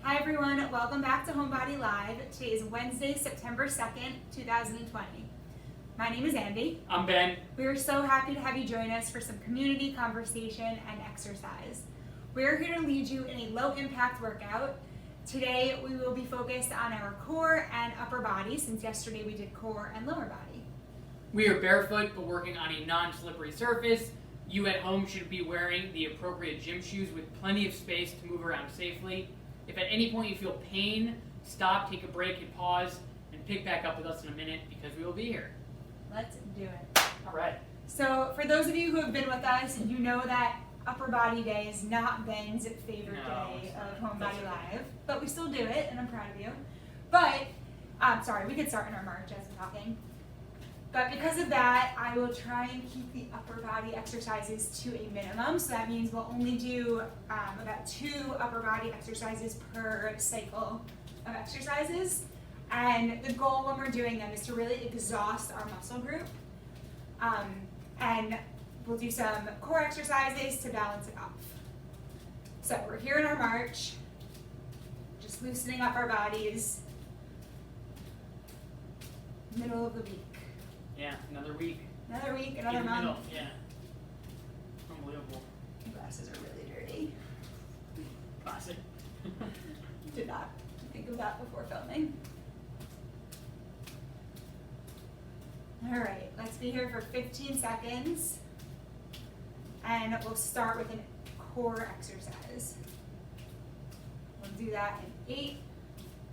Hi everyone, welcome back to Homebodylive. Today is Wednesday, September 2nd, 2020. My name is Andi. I'm Ben. We are so happy to have you join us for some community conversation and exercise. We're here to lead you in a low impact workout. Today we will be focused on our core and upper body, since yesterday we did core and lower body. We are barefoot but working on a non-slippery surface. You at home should be wearing the appropriate gym shoes with plenty of space to move around safely. If at any point you feel pain, stop, take a break, and pause, and pick back up with us in a minute because we will be here. Let's do it. All right. So for those of you who have been with us, you know that upper body day is not Ben's favorite day of Homebodylive, but we still do it, and I'm proud of you. But, sorry, we could start in our march as we're talking. But because of that, I will try and keep the upper body exercises to a minimum. So that means we'll only do about 2 upper body exercises per cycle of exercises. And the goal when we're doing them is to really exhaust our muscle group. And we'll do some core exercises to balance it off. So we're here in our march, just loosening up our bodies. Middle of the week. Yeah, another week. Another week, another In the month. middle. Yeah. Unbelievable. My glasses are really dirty. Classic. Did not think of that before filming. All right, let's be here for 15 seconds. And we'll start with a core exercise. We'll do that in 8,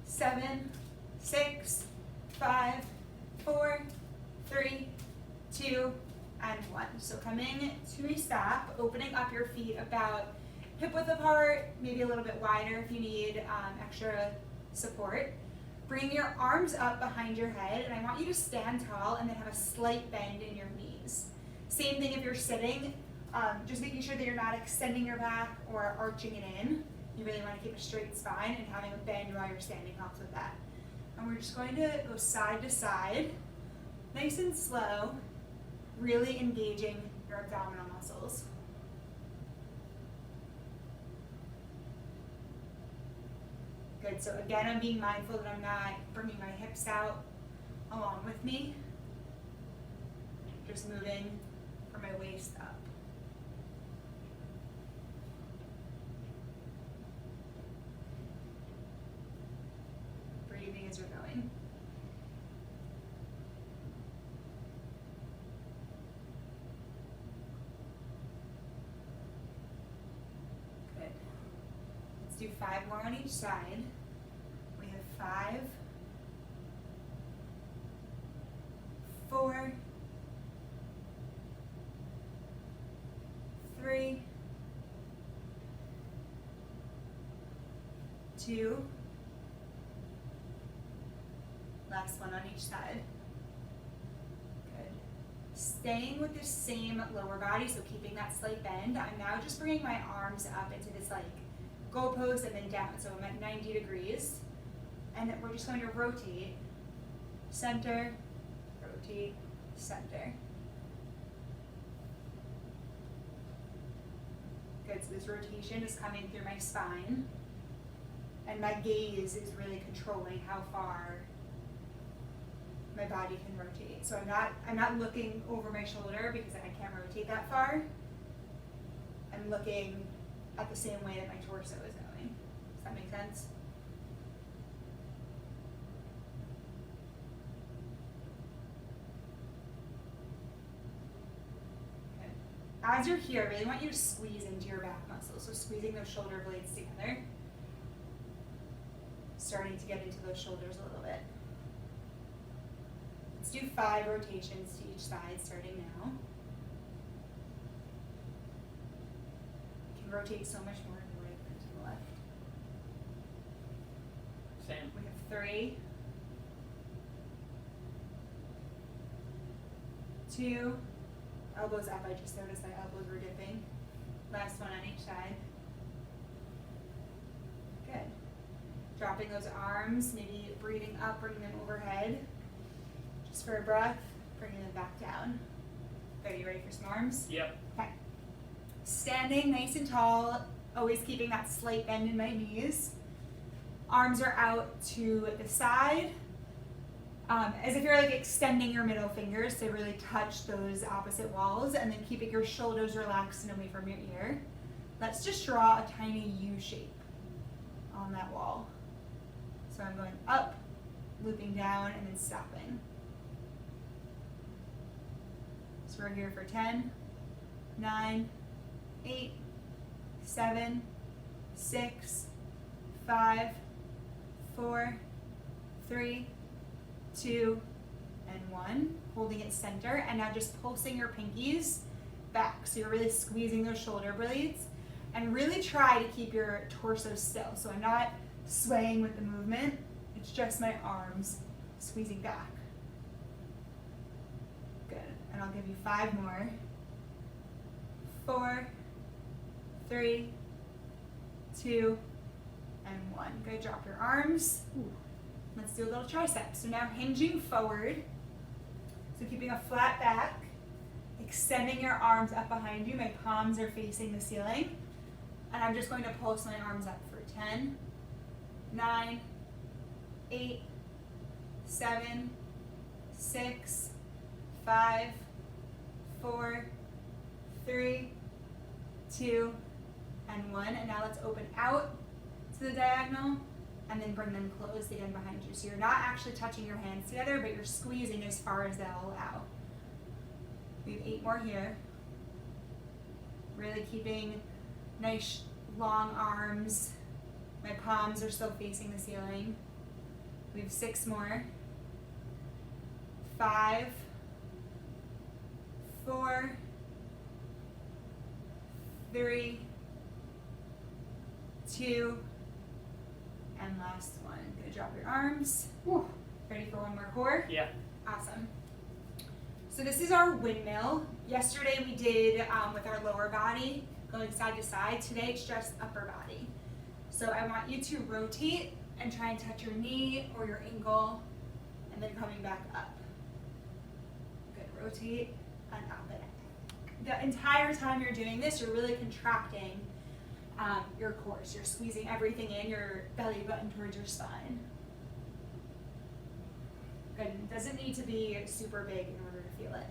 7, 6, 5, 4, 3, 2, and 1. So coming to a stop, opening up your feet about hip width apart, maybe a little bit wider if you need extra support. Bring your arms up behind your head, and I want you to stand tall and then have a slight bend in your knees. Same thing if you're sitting, just making sure that you're not extending your back or arching it in. You really want to keep a straight spine, and having a bend while you're standing helps with that. And we're just going to go side to side, nice and slow, really engaging your abdominal muscles. Good, so again, I'm being mindful that I'm not bringing my hips out along with me. Just moving from my waist up. Breathing as you're going. Good. Let's do 5 more on each side. We have 5, 4, 3, 2, last one on each side. Good. Staying with the same lower body, so keeping that slight bend. I'm now just bringing my arms up into this like goalpost and then down, so I'm at 90 degrees. And then we're just going to rotate, center, rotate, center. Good, so this rotation is coming through my spine, and my gaze is really controlling how far my body can rotate. So I'm not looking over my shoulder because I can't rotate that far. I'm looking at the same way that my torso is going. Does that make sense? Good. As you're here, I really want you to squeeze into your back muscles. So squeezing those shoulder blades together. Starting to get into those shoulders a little bit. Let's do 5 rotations to each side, starting now. You can rotate so much more to the right than to the left. Same. We have 3, 2, elbows up. I just noticed my elbows were dipping. Last one on each side. Good. Dropping those arms, maybe breathing up, bringing them overhead. Just for a breath, bringing them back down. Are you ready for some arms? Yep. Okay. Standing nice and tall, always keeping that slight bend in my knees. Arms are out to the side, as if you're like extending your middle fingers to really touch those opposite walls, and then keeping your shoulders relaxed and away from your ear. Let's just draw a tiny U shape on that wall. So I'm going up, looping down, and then stopping. So we're here for 10, 9, 8, 7, 6, 5, 4, 3, 2, and 1. Holding it center, and now just pulsing your pinkies back. So you're really squeezing those shoulder blades, and really try to keep your torso still. So I'm not swaying with the movement, it's just my arms squeezing back. Good, and I'll give you 5 more. 4, 3, 2, and 1. Good, drop your arms. Let's do a little tricep. So now hinging forward, so keeping a flat back, extending your arms up behind you. My palms are facing the ceiling, and I'm just going to pulse my arms up for 10, 9, 8, 7, 6, 5, 4, 3, 2, and 1. And now let's open out to the diagonal and then bring them closed again behind you. So you're not actually touching your hands together, but you're squeezing as far as they'll allow. We have 8 more here. Really keeping nice long arms. My palms are still facing the ceiling. We have 6 more. 5, 4, 3, 2, and last one. Gonna drop your arms. Whew. Ready for one more core? Yeah. Awesome. So this is our windmill. Yesterday we did with our lower body, going side to side. Today it's just upper body. So I want you to rotate and try and touch your knee or your ankle, and then coming back up. Good, rotate and up and up. The entire time you're doing this, you're really contracting your core. So you're squeezing everything in, your belly button towards your spine. Good, it doesn't need to be super big in order to feel it.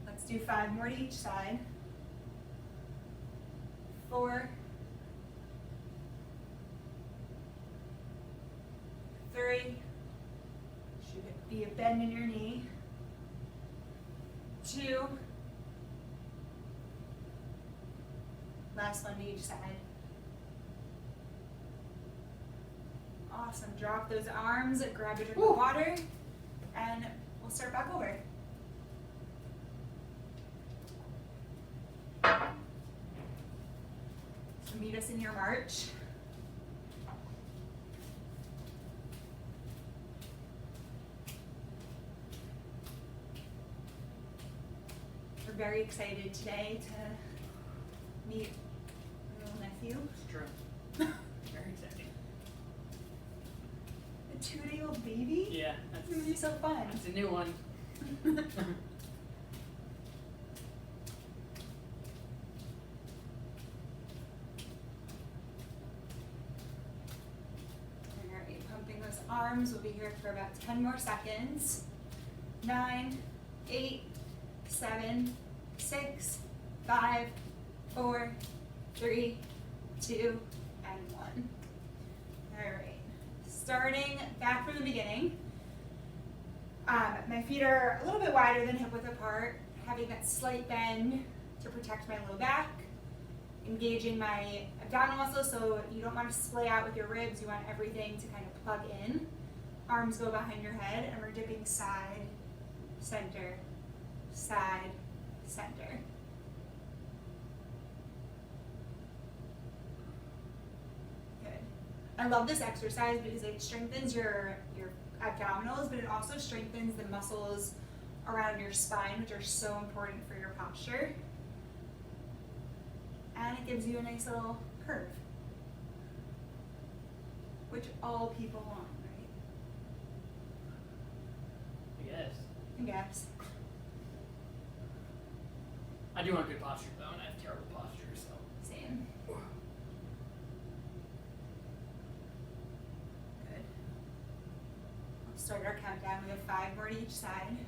Let's do 5 more to each side. 4, 3, should be a bend in your knee. 2, last one to each side. Awesome, drop those arms, grab a drink of water, and we'll start back over. So meet us in your march. We're very excited today to meet our little nephew. It's true. Very exciting. A 2-day-old baby? Yeah. That's gonna be so fun. That's a new one. Alright, pumping those arms. We'll be here for about 10 more seconds. 9, 8, 7, 6, 5, 4, 3, 2, and 1. Alright, starting back from the beginning. My feet are a little bit wider than hip width apart, having that slight bend to protect my low back, engaging my abdominal muscles so you don't want to splay out with your ribs, you want everything to kind of plug in. Arms go behind your head, and we're dipping side, center, side, center. Good. I love this exercise because it strengthens your abdominals, but it also strengthens the muscles around your spine, which are so important for your posture. And it gives you a nice little curve, which all people want, right? Yes. I guess. I do want good posture though, and I have terrible posture, so. Same. Good. We'll start our countdown. We have 5 more to each side.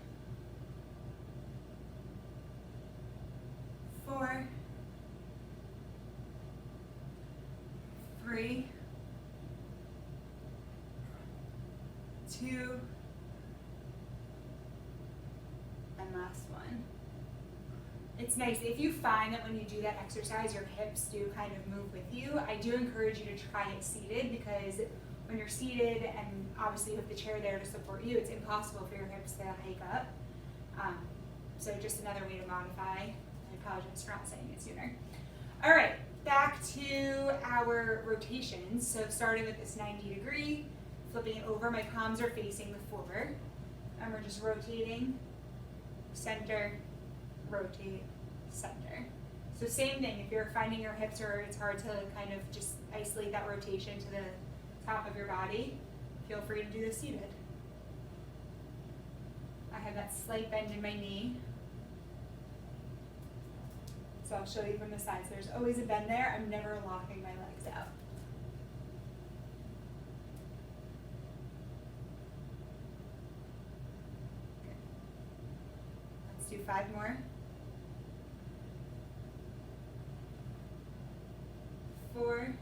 4, 3, 2, and last one. It's nice if you find that when you do that exercise your hips do kind of move with you. I do encourage you to try it seated, because when you're seated and obviously with the chair there to support you, it's impossible for your hips to hike up. So just another way to modify. I apologize for not saying it sooner. All right, back to our rotations. So starting with this 90-degree, flipping it over, my palms are facing the floor, and we're just rotating, center, rotate, center. So same thing, if you're finding your hips or it's hard to kind of just isolate that rotation to the top of your body, feel free to do this seated. I have that slight bend in my knee. So I'll show you from the sides. There's always a bend there. I'm never locking my legs out. Good. Let's do 5 more. 4,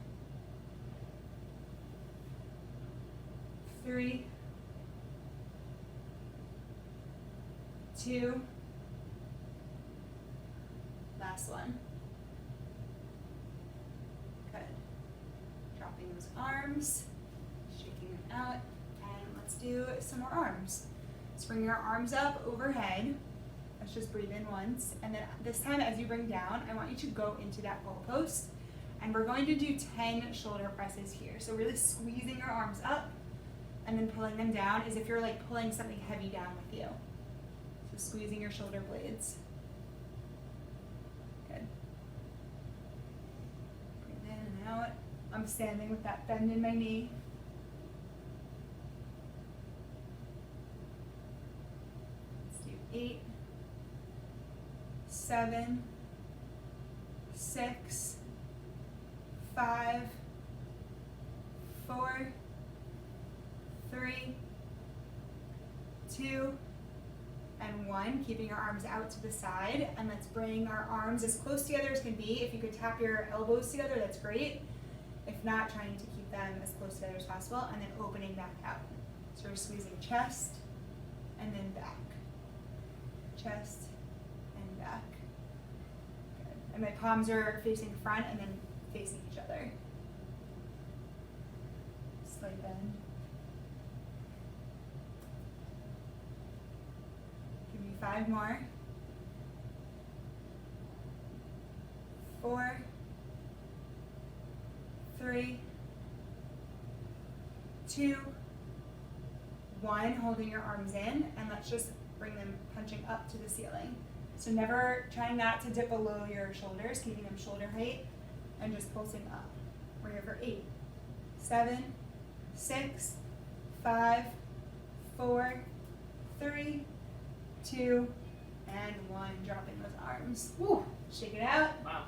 3, 2, last one. Good. Dropping those arms, shaking them out, and let's do some more arms. Let's bring your arms up overhead. Let's just breathe in once, and then this time as you bring down, I want you to go into that goalpost, and we're going to do 10 shoulder presses here. So really squeezing your arms up and then pulling them down as if you're like pulling something heavy down with you. So squeezing your shoulder blades. Good. Breathe in and out. I'm standing with that bend in my knee. Let's do 8, 7, 6, 5, 4, 3, 2, and 1. Keeping your arms out to the side, and let's bring our arms as close together as can be. If you could tap your elbows together, that's great. If not, trying to keep them as close together as possible, and then opening back out. So we're squeezing chest and then back. Chest and back. Good. And my palms are facing front and then facing each other. Slight bend. Give me 5 more. 4, 3, 2, 1. Holding your arms in, and let's just bring them punching up to the ceiling. So never trying not to dip below your shoulders, keeping them shoulder height, and just pulsing up. We're here for 8, 7, 6, 5, 4, 3, 2, and 1. Dropping those arms. Woo! Shake it out. Wow.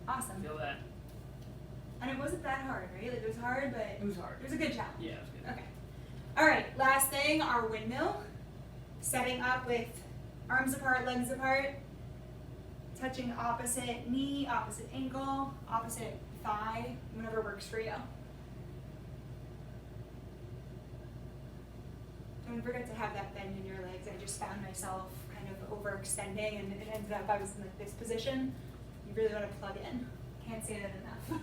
Awesome. Feel that. And it wasn't that hard, right? Like, it was hard, but It was hard. it was a good challenge. Yeah, it was good. Okay. All right, last thing, our windmill. Setting up with arms apart, legs apart, touching opposite knee, opposite ankle, opposite thigh, whatever works for you. Don't forget to have that bend in your legs. I just found myself kind of overextending, and it ended up I was in like this position. You really want to plug in. Can't say that enough.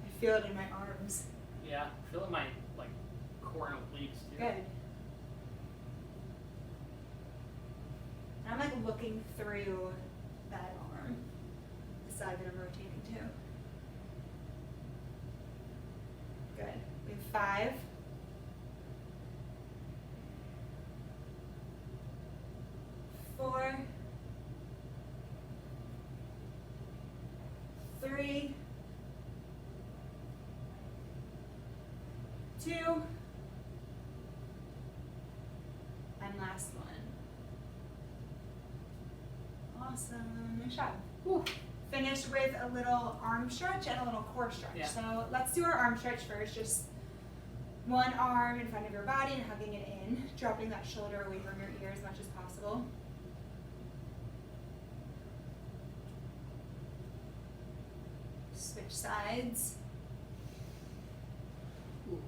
I feel it in my arms. Yeah, I feel it in my like core and obliques too. Good. And I'm like looking through that arm, the side that I'm rotating to. Good. We have 5. 4, 3, 2, last one. Awesome. Nice job. Whew. Finish with a little arm stretch and a little core stretch. Yeah. So let's do our arm stretch first. Just one arm in front of your body and hugging it in, dropping that shoulder away from your ear as much as possible. Switch sides. Ooh.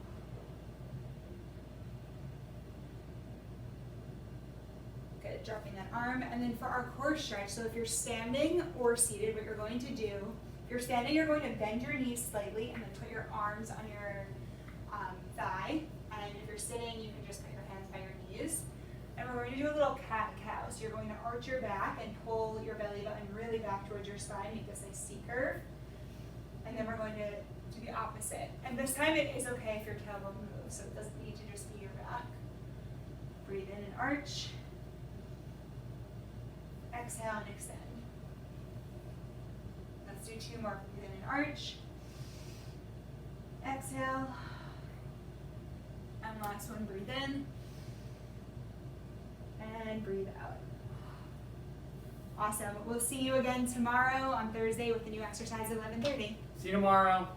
Good, dropping that arm. And then for our core stretch, so if you're standing or seated, what you're going to do, if you're standing, you're going to bend your knees slightly and then put your arms on your thigh. And if you're sitting, you can just put your hands by your knees. And we're going to do a little cat-cow. So you're going to arch your back and pull your belly button really back towards your spine, make this a C curve. And then we're going to do the opposite. And this time it is okay if your tailbone moves, so it doesn't need to just be your back. Breathe in and arch. Exhale and extend. Let's do two more. Breathe in and arch. Exhale. And last one, breathe in. And breathe out. Awesome. We'll see you again tomorrow on Thursday with the new exercise at 11:30. See you tomorrow.